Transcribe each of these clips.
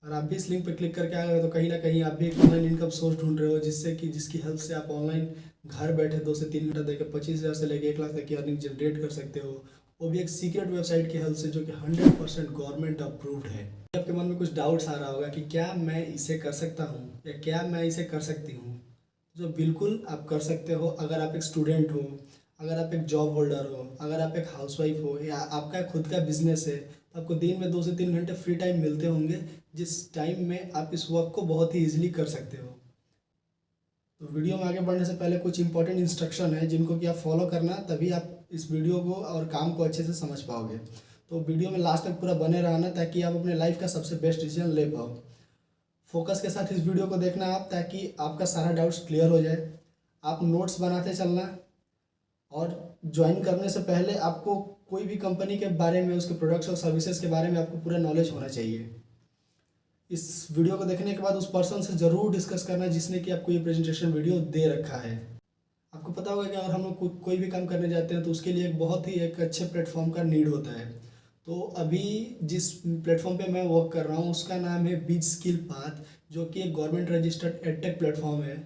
और आप भी इस लिंक पर क्लिक करके आ गए तो कहीं ना कहीं आप भी एक ऑनलाइन इनकम सोर्स ढूंढ रहे हो, जिससे कि जिसकी हेल्प से आप ऑनलाइन घर बैठे 2 से 3 घंटा देकर 25,000 से लेकर 1 लाख तक की अर्निंग जनरेट कर सकते हो, वो भी एक सीक्रेट वेबसाइट की हेल्प से जो कि 100% गवर्नमेंट अप्रूव्ड है। आपके मन में कुछ डाउट्स आ रहा होगा कि क्या मैं इसे कर सकता हूँ या क्या मैं इसे कर सकती हूँ। जो बिल्कुल आप कर सकते हो अगर आप एक स्टूडेंट हो, अगर आप एक जॉब होल्डर हो, अगर आप एक हाउसवाइफ हो या आपका खुद का बिजनेस है, तो आपको दिन में 2 से 3 घंटे फ्री टाइम मिलते होंगे, जिस टाइम में आप इस वर्क को बहुत ही ईजिली कर सकते हो। तो वीडियो में आगे बढ़ने से पहले कुछ इंपॉर्टेंट इंस्ट्रक्शन है जिनको कि आप फॉलो करना, तभी आप इस वीडियो को और काम को अच्छे से समझ पाओगे। तो वीडियो में लास्ट तक पूरा बने रहना ताकि आप अपने लाइफ का सबसे बेस्ट डिसीजन ले पाओ। फोकस के साथ इस वीडियो को देखना आप, ताकि आपका सारा डाउट्स क्लियर हो जाए। आप नोट्स बनाते चलना, और ज्वाइन करने से पहले आपको कोई भी कंपनी के बारे में, उसके प्रोडक्ट्स और सर्विसेज के बारे में आपको पूरा नॉलेज होना चाहिए। इस वीडियो को देखने के बाद उस पर्सन से ज़रूर डिस्कस करना जिसने कि आपको ये प्रेजेंटेशन वीडियो दे रखा है। आपको पता होगा कि अगर हम लोग कोई भी काम करने जाते हैं तो उसके लिए एक बहुत ही एक अच्छे प्लेटफॉर्म का नीड होता है। तो अभी जिस प्लेटफॉर्म पे मैं वर्क कर रहा हूँ उसका नाम है बीच स्किल पाथ, जो कि एक गवर्नमेंट रजिस्टर्ड एडटेक प्लेटफॉर्म है,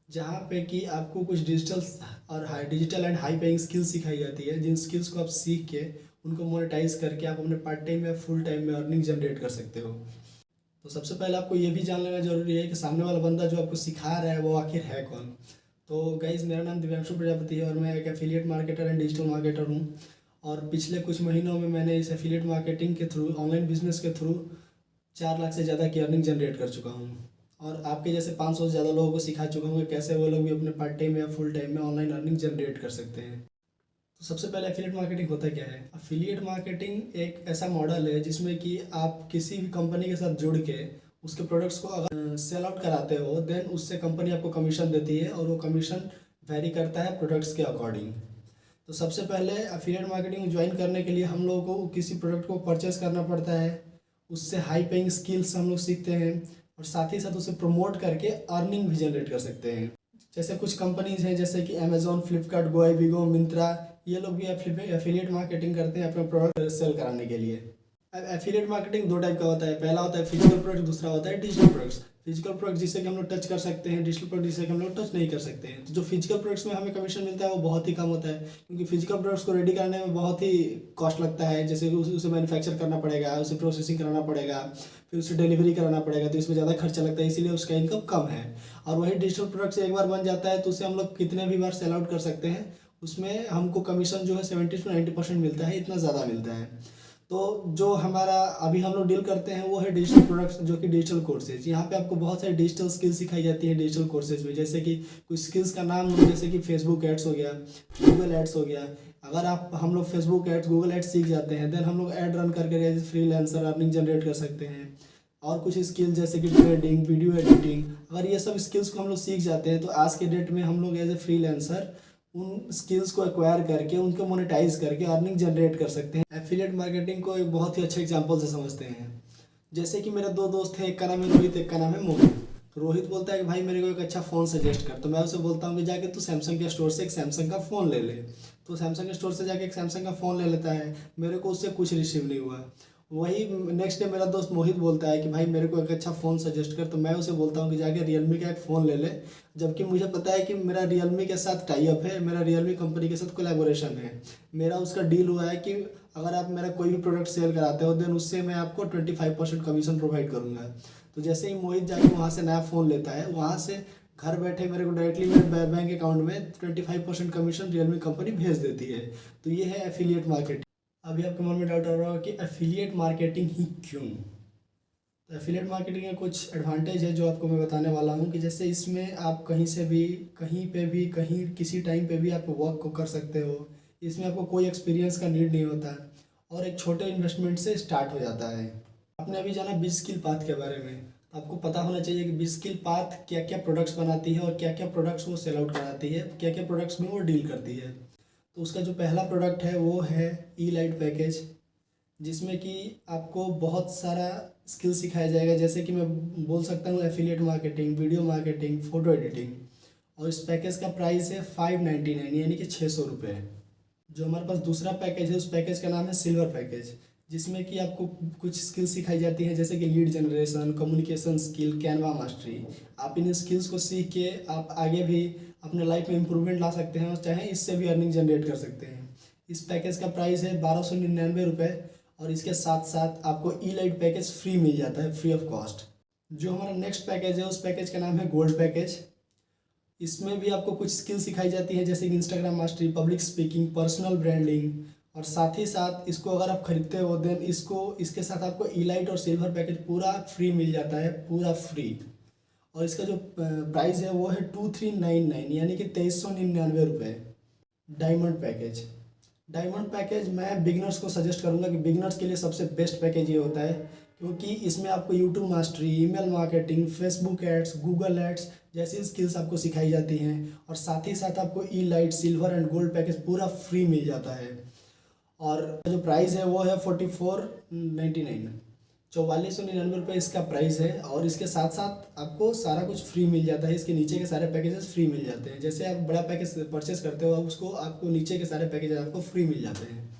जहाँ पे कि आपको कुछ digital and high paying skills सिखाई जाती है, जिन स्किल्स को आप सीख के उनको मोनेटाइज करके आप अपने पार्ट टाइम या फुल टाइम में अर्निंग जनरेट कर सकते हो। तो सबसे पहले आपको ये भी जान लेना जरूरी है कि सामने वाला बंदा जो आपको सिखा रहा है वो आखिर है कौन। तो गाइज़, मेरा नाम दिव्यांशु प्रजापति है और मैं एक affiliate marketer and digital marketer हूँ। और पिछले कुछ महीनों में मैंने इस एफिलिएट मार्केटिंग के थ्रू, ऑनलाइन बिजनेस के थ्रू 4 लाख से ज़्यादा की अर्निंग जनरेट कर चुका हूँ। और आपके जैसे 500 से ज़्यादा लोगों को सिखा चुका हूँ कि कैसे वो लोग भी अपने पार्ट टाइम या फुल टाइम में ऑनलाइन अर्निंग जनरेट कर सकते हैं। तो सबसे पहले एफिलिएट मार्केटिंग होता क्या है? एफिलिएट मार्केटिंग एक ऐसा मॉडल है जिसमें कि आप किसी भी कंपनी के साथ जुड़ के उसके प्रोडक्ट्स को अगर सेल आउट कराते हो, देन उससे कंपनी आपको कमीशन देती है और वो कमीशन वेरी करता है प्रोडक्ट्स के अकॉर्डिंग। तो सबसे पहले एफिलिएट मार्केटिंग ज्वाइन करने के लिए हम लोगों को किसी प्रोडक्ट को परचेस करना पड़ता है, उससे हाई पेइंग स्किल्स हम लोग सीखते हैं और साथ ही साथ उसे प्रमोट करके अर्निंग भी जनरेट कर सकते हैं। जैसे कुछ कंपनीज हैं जैसे कि अमेजोन, फ्लिपकार्ट, गोइबिबो, मिंत्रा, ये लोग भी एफिलिएट मार्केटिंग करते हैं अपने प्रोडक्ट सेल कराने के लिए। अब एफिलिएट मार्केटिंग दो टाइप का होता है, पहला होता है फिजिकल प्रोडक्ट, दूसरा होता है डिजिटल प्रोडक्ट्स। फिजिकल प्रोडक्ट जिससे कि हम लोग टच कर सकते हैं, डिजिटल प्रोडक्ट जिससे कि हम लोग टच नहीं कर सकते हैं। तो जो फिजिकल प्रोडक्ट्स में हमें कमीशन मिलता है वो बहुत ही कम होता है, क्योंकि फिजिकल प्रोडक्ट्स को रेडी करने में बहुत ही कॉस्ट लगता है। जैसे उसे मैन्युफैक्चर करना पड़ेगा, उसे प्रोसेसिंग कराना पड़ेगा, फिर उसे डिलीवरी कराना पड़ेगा, तो इसमें ज़्यादा खर्चा लगता है, इसीलिए उसका इनकम कम है। और वही डिजिटल प्रोडक्ट से एक बार बन जाता है तो उसे हम लोग कितने भी बार सेल आउट कर सकते हैं, उसमें हमको कमीशन जो है 70 से 90% मिलता है, इतना ज़्यादा मिलता है। तो जो हमारा अभी हम लोग डील करते हैं वो है डिजिटल प्रोडक्ट्स, जो कि डिजिटल कोर्सेज। यहाँ पे आपको बहुत सारी डिजिटल स्किल्स सिखाई जाती है डिजिटल कोर्सेज में, जैसे कि कुछ स्किल्स का नाम हो, जैसे कि फेसबुक एड्स हो गया, गूगल एड्स हो गया। अगर हम लोग फेसबुक एड्स, गूगल एड्स सीख जाते हैं, देन हम लोग एड रन करके एज फ्रीलांसर अर्निंग जनरेट कर सकते हैं। और कुछ स्किल जैसे कि ट्रेडिंग, वीडियो एडिटिंग, अगर ये सब स्किल्स को हम लोग सीख जाते हैं तो आज के डेट में हम लोग एज ए फ्रीलांसर उन स्किल्स को एक्वायर करके उनको मोनेटाइज करके अर्निंग जनरेट कर सकते हैं। एफिलिएट मार्केटिंग को एक बहुत ही अच्छे एग्जांपल से समझते हैं। जैसे कि मेरे दो दोस्त हैं, एक का नाम है रोहित, एक का नाम है मोहित। तो रोहित बोलता है कि भाई मेरे को एक अच्छा फ़ोन सजेस्ट कर, तो मैं उसे बोलता हूँ कि जाके तू सैमसंग के स्टोर से एक सैमसंग का फ़ोन ले ले। तो सैमसंग के स्टोर से जाके एक सैमसंग का फ़ोन ले लेता है, मेरे को उससे कुछ रिसीव नहीं हुआ। वही नेक्स्ट डे मेरा दोस्त मोहित बोलता है कि भाई मेरे को एक अच्छा फ़ोन सजेस्ट कर, तो मैं उसे बोलता हूँ कि जाके रियलमी का एक फ़ोन ले ले, जबकि मुझे पता है कि मेरा रियलमी के साथ टाई अप है, मेरा रियलमी कंपनी के साथ कोलैबोरेशन है। मेरा उसका डील हुआ है कि अगर आप मेरा कोई भी प्रोडक्ट सेल कराते हो देन उससे मैं आपको 25% कमीशन प्रोवाइड करूँगा। तो जैसे ही मोहित जाके वहाँ से नया फ़ोन लेता है, वहाँ से घर बैठे मेरे को डायरेक्टली मेरे बैंक अकाउंट में 25% कमीशन रियलमी कंपनी भेज देती है। तो ये है एफिलिएट मार्केटिंग। अभी आपके मन में डाउट आ रहा होगा कि एफिलिएट मार्केटिंग ही क्यों। तो एफिलिएट मार्केटिंग का कुछ एडवांटेज है जो आपको मैं बताने वाला हूँ, कि जैसे इसमें आप कहीं से भी, कहीं पे भी, कहीं किसी टाइम पे भी आप वर्क को कर सकते हो। इसमें आपको कोई एक्सपीरियंस का नीड नहीं होता और एक छोटे इन्वेस्टमेंट से स्टार्ट हो जाता है। आपने अभी जाना बिज स्किल पाथ के बारे में, तो आपको पता होना चाहिए कि बिज स्किल पाथ क्या क्या प्रोडक्ट्स बनाती है और क्या क्या प्रोडक्ट्स वो सेल आउट कराती है, क्या क्या प्रोडक्ट्स में वो डील करती है। तो उसका जो पहला प्रोडक्ट है वो है ई लाइट पैकेज, जिसमें कि आपको बहुत सारा स्किल सिखाया जाएगा। जैसे कि मैं बोल सकता हूँ affiliate marketing, video marketing, photo editing. और इस पैकेज का प्राइस है 599, यानी कि 600 रुपये। जो हमारे पास दूसरा पैकेज है उस पैकेज का नाम है सिल्वर पैकेज, जिसमें कि आपको कुछ स्किल्स सिखाई जाती हैं, जैसे कि lead generation, communication skill, Canva mastery. आप इन स्किल्स को सीख के आप आगे भी अपने लाइफ में इम्प्रूवमेंट ला सकते हैं और चाहे इससे भी अर्निंग जनरेट कर सकते हैं। इस पैकेज का प्राइस है 1299 रुपये और इसके साथ साथ आपको ई-लाइट पैकेज फ्री मिल जाता है, फ्री ऑफ कॉस्ट। जो हमारा नेक्स्ट पैकेज है उस पैकेज का नाम है गोल्ड पैकेज। इसमें भी आपको कुछ स्किल सिखाई जाती है, जैसे कि Instagram mastery, public speaking, personal branding. और साथ ही साथ इसको अगर आप खरीदते हो देन इसके साथ आपको ई-लाइट और सिल्वर पैकेज पूरा फ्री मिल जाता है, पूरा फ्री। और इसका जो प्राइस है वो है 2399 यानी कि 2399 रुपये। डायमंड पैकेज मैं बिगिनर्स को सजेस्ट करूंगा कि बिगिनर्स के लिए सबसे बेस्ट पैकेज ये होता है, क्योंकि इसमें आपको YouTube mastery, email marketing, Facebook ads, Google ads जैसी स्किल्स आपको सिखाई जाती हैं। और साथ ही साथ आपको elite, silver and gold package पूरा फ्री मिल जाता है। और जो प्राइस है वो है 4499, 4499 रुपये इसका प्राइस है। और इसके साथ साथ आपको सारा कुछ फ्री मिल जाता है, इसके नीचे के सारे पैकेजेस फ्री मिल जाते हैं। जैसे आप बड़ा पैकेज परचेस करते हो उसको आपको नीचे के सारे पैकेज आपको फ्री मिल जाते हैं।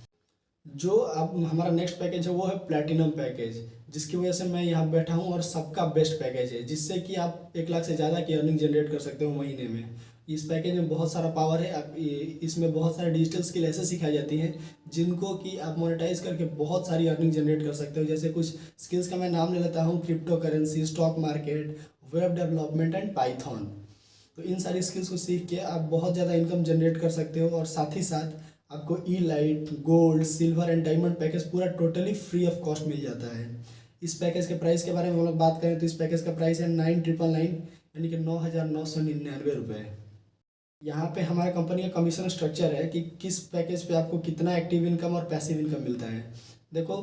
जो अब हमारा नेक्स्ट पैकेज है वो है प्लैटिनम पैकेज, जिसकी वजह से मैं यहाँ बैठा हूँ और सबका बेस्ट पैकेज है, जिससे कि आप 1 लाख से ज़्यादा की अर्निंग जनरेट कर सकते हो महीने में। इस पैकेज में बहुत सारा पावर है। आप इसमें बहुत सारे डिजिटल स्किल ऐसे सिखाई जाती हैं जिनको कि आप मोनेटाइज करके बहुत सारी अर्निंग जनरेट कर सकते हो। जैसे कुछ स्किल्स का मैं नाम ले लेता हूँ, crypto currency, stock market, web development and Python. तो इन सारी स्किल्स को सीख के आप बहुत ज़्यादा इनकम जनरेट कर सकते हो। और साथ ही साथ आपको elite, gold, silver and diamond package पूरा टोटली फ्री ऑफ कॉस्ट मिल जाता है। इस पैकेज के प्राइस के बारे में हम लोग बात करें तो इस पैकेज का प्राइस है 9999 यानी कि 9999 रुपये। यहाँ पे हमारा कंपनी का कमीशन स्ट्रक्चर है कि किस पैकेज पे आपको कितना एक्टिव इनकम और पैसिव इनकम मिलता है। देखो,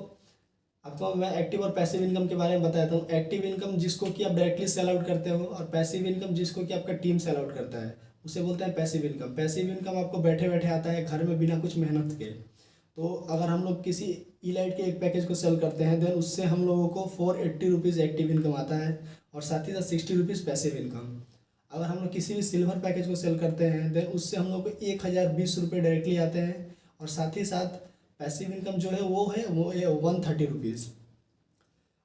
आपको मैं एक्टिव और पैसिव इनकम के बारे में बताता हूँ। एक्टिव इनकम जिसको कि आप डायरेक्टली सेल आउट करते हो, और पैसिव इनकम जिसको कि आपका टीम सेल आउट करता है, उसे बोलते हैं पैसिव इनकम। पैसिव इनकम आपको बैठे बैठे आता है घर में बिना कुछ मेहनत के। तो अगर हम लोग किसी ई-लाइट के एक पैकेज को सेल करते हैं देन उससे हम लोगों को 480 रुपीज़ एक्टिव इनकम आता है और साथ ही साथ 60 रुपीज़ पैसिव इनकम। अगर हम लोग किसी भी सिल्वर पैकेज को सेल करते हैं देन उससे हम लोग को 1020 रुपये डायरेक्टली आते हैं और साथ ही साथ पैसिव इनकम जो है वो है 130 रुपीज़।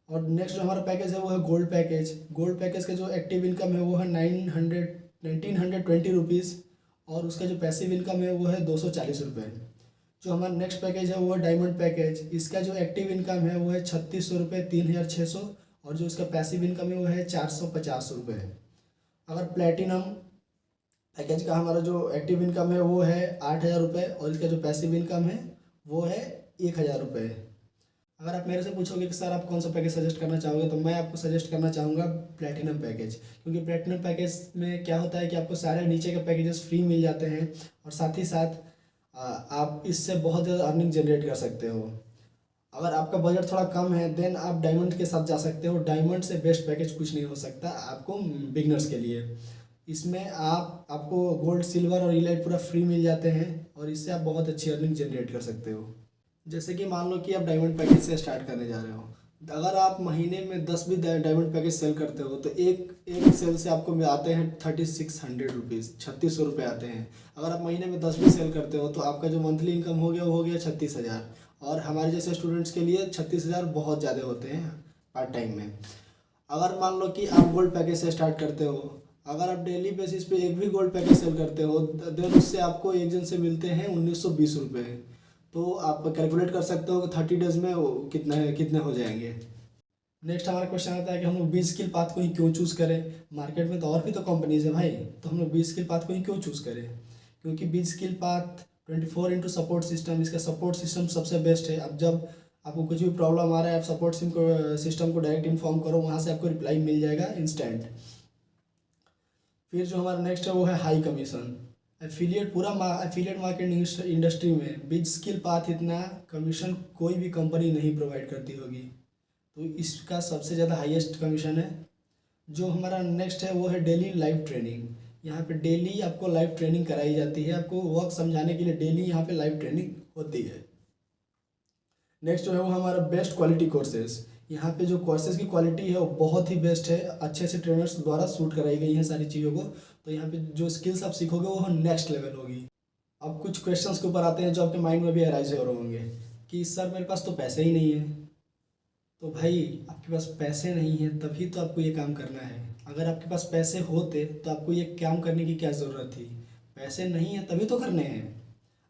और नेक्स्ट जो हमारा पैकेज है वो है गोल्ड पैकेज। गोल्ड पैकेज का जो एक्टिव इनकम है वो है 1920 रुपीज़ और उसका जो पैसिव इनकम है वो है 240 रुपये। जो हमारा नेक्स्ट पैकेज है वो है डायमंड पैकेज। इसका जो एक्टिव इनकम है वो है 3600 रुपये, 3600, और जो इसका पैसिव इनकम है वो है 450 रुपये। अगर प्लेटिनम पैकेज का हमारा जो एक्टिव इनकम है वो है 8000 रुपये और इसका जो पैसिव इनकम है वो है 1000 रुपये। अगर आप मेरे से पूछोगे कि सर आप कौन सा पैकेज सजेस्ट करना चाहोगे, तो मैं आपको सजेस्ट करना चाहूँगा प्लेटिनम पैकेज, क्योंकि प्लेटिनम पैकेज में क्या होता है कि आपको सारे नीचे के पैकेजेस फ्री मिल जाते हैं और साथ ही साथ आप इससे बहुत ज़्यादा अर्निंग जनरेट कर सकते हो। अगर आपका बजट थोड़ा कम है देन आप डायमंड के साथ जा सकते हो। डायमंड से बेस्ट पैकेज कुछ नहीं हो सकता आपको बिगनर्स के लिए। इसमें आपको गोल्ड, सिल्वर और ई-लाइट पूरा फ्री मिल जाते हैं और इससे आप बहुत अच्छी अर्निंग जनरेट कर सकते हो। जैसे कि मान लो कि आप डायमंड पैकेज से स्टार्ट करने जा रहे हो, अगर आप महीने में 10 भी डायमंड पैकेज सेल करते हो तो एक सेल से आपको आते हैं 3600 रुपीज़, 3600 रुपये आते हैं। अगर आप महीने में 10 भी सेल करते हो तो आपका जो मंथली इनकम हो गया वो हो गया 36,000। और हमारे जैसे स्टूडेंट्स के लिए 36,000 बहुत ज़्यादा होते हैं पार्ट टाइम में। अगर मान लो कि आप गोल्ड पैकेज से स्टार्ट करते हो, अगर आप डेली बेसिस पे एक भी गोल्ड पैकेज सेल करते हो देन उससे आपको एक जन से मिलते हैं 1920 रुपये। तो आप कैलकुलेट कर सकते हो कि 30 डेज़ में वो कितने हो जाएंगे। नेक्स्ट हमारा क्वेश्चन आता है कि हम लोग बी स्किल पाथ को ही क्यों चूज़ करें। मार्केट में तो और भी तो कंपनीज है भाई, तो हम लोग बी स्किल पाथ को ही क्यों चूज़ करें, क्योंकि B skill path 24x support system, इसका सपोर्ट सिस्टम सबसे बेस्ट है। अब जब आपको कुछ भी प्रॉब्लम आ रहा है आप सपोर्ट सिस्टम को डायरेक्ट इन्फॉर्म करो, वहाँ से आपको रिप्लाई मिल जाएगा इंस्टेंट। फिर जो हमारा नेक्स्ट है वो है high commission. Affiliate marketing industry में बी स्किल पाथ इतना कमीशन कोई भी कंपनी नहीं प्रोवाइड करती होगी, तो इसका सबसे ज़्यादा हाईएस्ट कमीशन है। जो हमारा नेक्स्ट है वो है डेली लाइव ट्रेनिंग। यहाँ पे डेली आपको लाइव ट्रेनिंग कराई जाती है, आपको वर्क समझाने के लिए डेली यहाँ पे लाइव ट्रेनिंग होती है। नेक्स्ट जो है वो हमारा बेस्ट क्वालिटी कोर्सेज। यहाँ पे जो कोर्सेज की क्वालिटी है वो बहुत ही बेस्ट है, अच्छे से ट्रेनर्स द्वारा शूट कराई गई हैं सारी चीज़ों को। तो यहाँ पे जो स्किल्स आप सीखोगे वो नेक्स्ट लेवल होगी। अब कुछ क्वेश्चंस के ऊपर आते हैं जो आपके माइंड में भी अराइज हो रहे होंगे। कि सर मेरे पास तो पैसे ही नहीं है। तो भाई आपके पास पैसे नहीं है तभी तो आपको ये काम करना है। अगर आपके पास पैसे होते तो आपको ये काम करने की क्या ज़रूरत थी। पैसे नहीं है तभी तो करने हैं।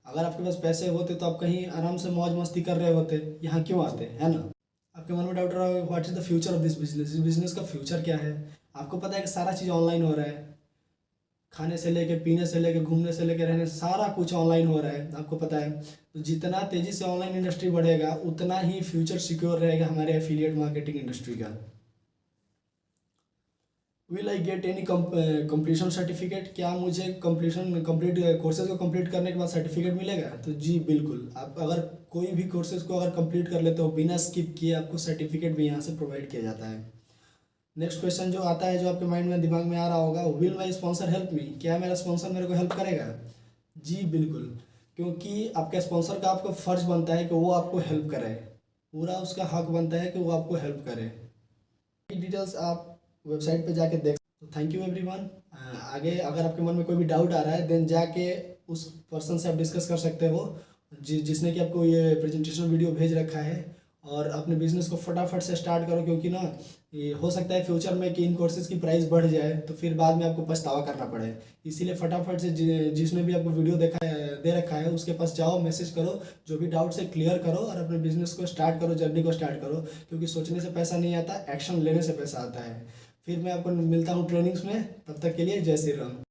अगर आपके पास पैसे होते तो आप कहीं आराम से मौज मस्ती कर रहे होते, यहाँ क्यों आते, है ना। आपके मन में डाउट रहा होगा what is the future of this business, इस बिजनेस का फ्यूचर क्या है। आपको पता है कि सारा चीज़ ऑनलाइन हो रहा है, खाने से लेके पीने से लेके घूमने से लेके रहने, सारा कुछ ऑनलाइन हो रहा है, आपको पता है। तो जितना तेज़ी से ऑनलाइन इंडस्ट्री बढ़ेगा उतना ही फ्यूचर सिक्योर रहेगा हमारे एफिलिएट मार्केटिंग इंडस्ट्री का। Will I get any completion certificate, क्या मुझे कंप्लीट कोर्सेज को कंप्लीट करने के बाद सर्टिफिकेट मिलेगा। तो जी बिल्कुल, आप अगर कोई भी कोर्सेज को अगर कंप्लीट कर लेते हो बिना स्किप किए, आपको सर्टिफिकेट भी यहाँ से प्रोवाइड किया जाता है। नेक्स्ट क्वेश्चन जो आता है, जो आपके माइंड में दिमाग में आ रहा होगा, will my sponsor help me, क्या मेरा स्पॉन्सर मेरे को हेल्प करेगा। जी बिल्कुल, क्योंकि आपके स्पॉन्सर का आपका फ़र्ज बनता है कि वो आपको हेल्प करे, पूरा उसका हक बनता है कि वो आपको हेल्प करे। डिटेल्स आप वेबसाइट पे जाके देख। तो थैंक यू एवरीवन। आगे अगर आपके मन में कोई भी डाउट आ रहा है देन जाके उस पर्सन से आप डिस्कस कर सकते हो जिसने कि आपको ये प्रेजेंटेशन वीडियो भेज रखा है। और अपने बिजनेस को फटाफट से स्टार्ट करो, क्योंकि ना ये हो सकता है फ्यूचर में कि इन कोर्सेज़ की प्राइस बढ़ जाए तो फिर बाद में आपको पछतावा करना पड़े। इसीलिए फटाफट से जिसने भी आपको वीडियो दे रखा है उसके पास जाओ, मैसेज करो, जो भी डाउट्स है क्लियर करो और अपने बिजनेस को स्टार्ट करो, जर्नी को स्टार्ट करो। क्योंकि सोचने से पैसा नहीं आता, एक्शन लेने से पैसा आता है। फिर मैं आपको मिलता हूँ ट्रेनिंग्स में, तब तक के लिए जय श्री राम।